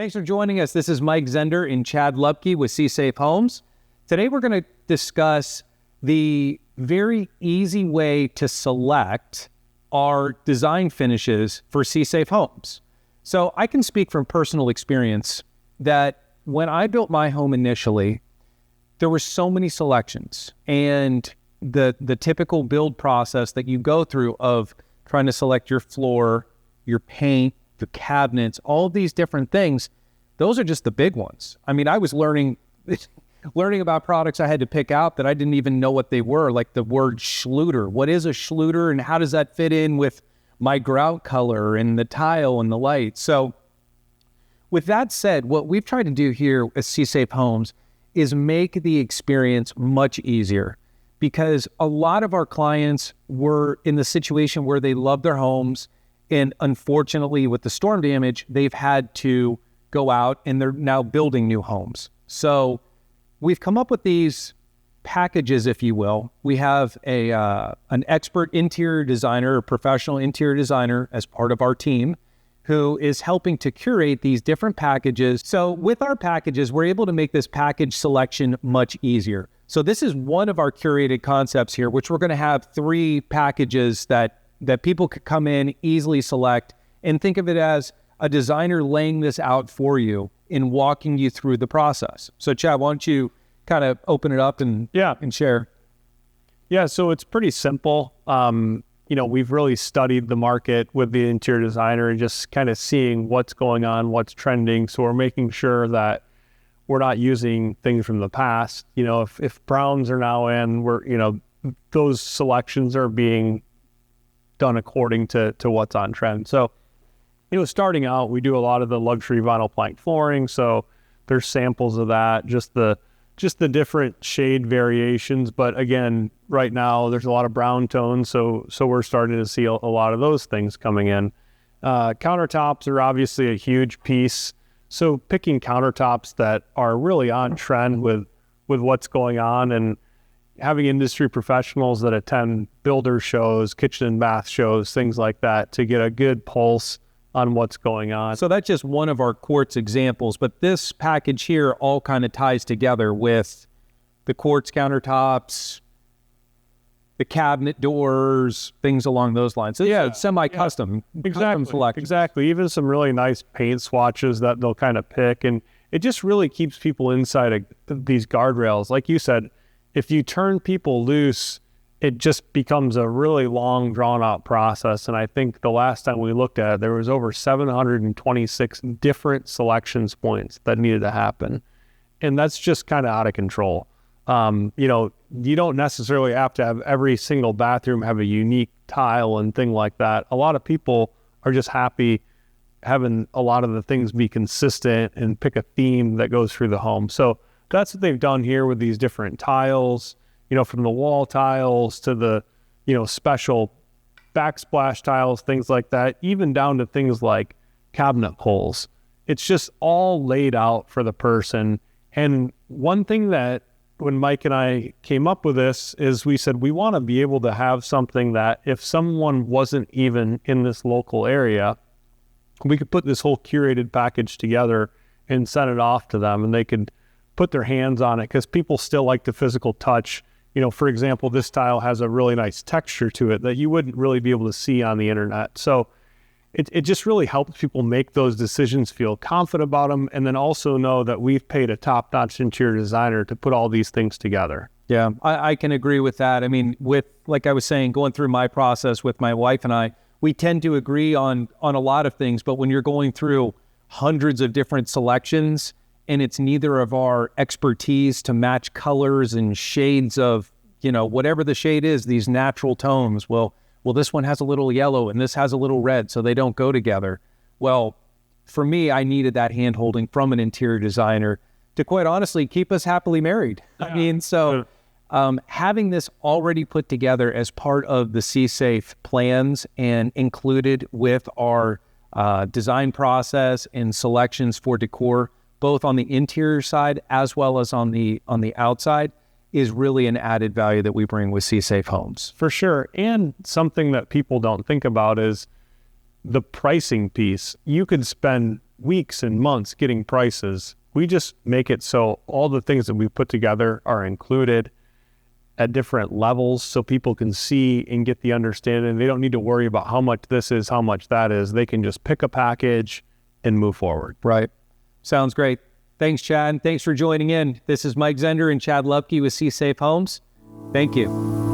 Thanks for joining us. This is Mike Zender and Chad Lupke with Seasafe Homes. Today we're going to discuss the very easy way to select our design finishes for Seasafe Homes. So I can speak from personal experience that when I built my home initially, there were so many selections, and the typical build process that you go through of trying to select your floor, your paint, the cabinets, all of these different things, those are just the big ones. I mean, I was learning about products I had to pick out that I didn't even know what they were, like the word Schluter. What is a Schluter and how does that fit in with my grout color and the tile and the light? So with that said, what we've tried to do here at Seasafe Homes is make the experience much easier, because a lot of our clients were in the situation where they love their homes, and unfortunately with the storm damage, they've had to go out and they're now building new homes. So we've come up with these packages, if you will. We have an expert interior designer, a professional interior designer as part of our team, who is helping to curate these different packages. So with our packages, we're able to make this package selection much easier. So this is one of our curated concepts here, which we're going to have 3 packages that people could come in, easily select, and think of it as a designer laying this out for you and walking you through the process. So Chad, why don't you kind of open it up and share? Yeah, so it's pretty simple. We've really studied the market with the interior designer and just kind of seeing what's going on, what's trending. So we're making sure that we're not using things from the past. If browns are now in, those selections are being done according to what's on trend. So, starting out, we do a lot of the luxury vinyl plank flooring. So there's samples of that, just the different shade variations. But again, right now there's a lot of brown tones. So we're starting to see a lot of those things coming in. Countertops are obviously a huge piece. So picking countertops that are really on trend with what's going on, and having industry professionals that attend builder shows, kitchen and bath shows, things like that, to get a good pulse on what's going on. So that's just one of our quartz examples, but this package here all kind of ties together with the quartz countertops, the cabinet doors, things along those lines. So it's semi-custom, custom selection. Exactly. Even some really nice paint swatches that they'll kind of pick, and it just really keeps people inside these guardrails. Like you said, if you turn people loose, it just becomes a really long, drawn-out process. And I think the last time we looked at it, there was over 726 different selections points that needed to happen. And that's just kind of out of control. You don't necessarily have to have every single bathroom have a unique tile and thing like that. A lot of people are just happy having a lot of the things be consistent and pick a theme that goes through the home. So that's what they've done here with these different tiles, from the wall tiles to the, special backsplash tiles, things like that, even down to things like cabinet pulls. It's just all laid out for the person. And one thing that when Mike and I came up with this is we said, we want to be able to have something that if someone wasn't even in this local area, we could put this whole curated package together and send it off to them, and they could put their hands on it, because people still like the physical touch. For example, this tile has a really nice texture to it that you wouldn't really be able to see on the internet. So it just really helps people make those decisions, feel confident about them, and then also know that we've paid a top-notch interior designer to put all these things together. Yeah, I can agree with that. I mean, like I was saying, going through my process with my wife and I, we tend to agree on a lot of things, but when you're going through hundreds of different selections, and it's neither of our expertise to match colors and shades of, whatever the shade is, these natural tones. Well, this one has a little yellow and this has a little red, so they don't go together. Well, for me, I needed that hand-holding from an interior designer to, quite honestly, keep us happily married. Yeah. I mean, so having this already put together as part of the Seasafe plans and included with our design process and selections for decor, both on the interior side as well as on the outside, is really an added value that we bring with Seasafe Homes. For sure. And something that people don't think about is the pricing piece. You could spend weeks and months getting prices. We just make it so all the things that we put together are included at different levels so people can see and get the understanding. They don't need to worry about how much this is, how much that is. They can just pick a package and move forward. Right. Sounds great. Thanks, Chad. Thanks for joining in. This is Mike Zender and Chad Lupke with Seasafe Homes. Thank you.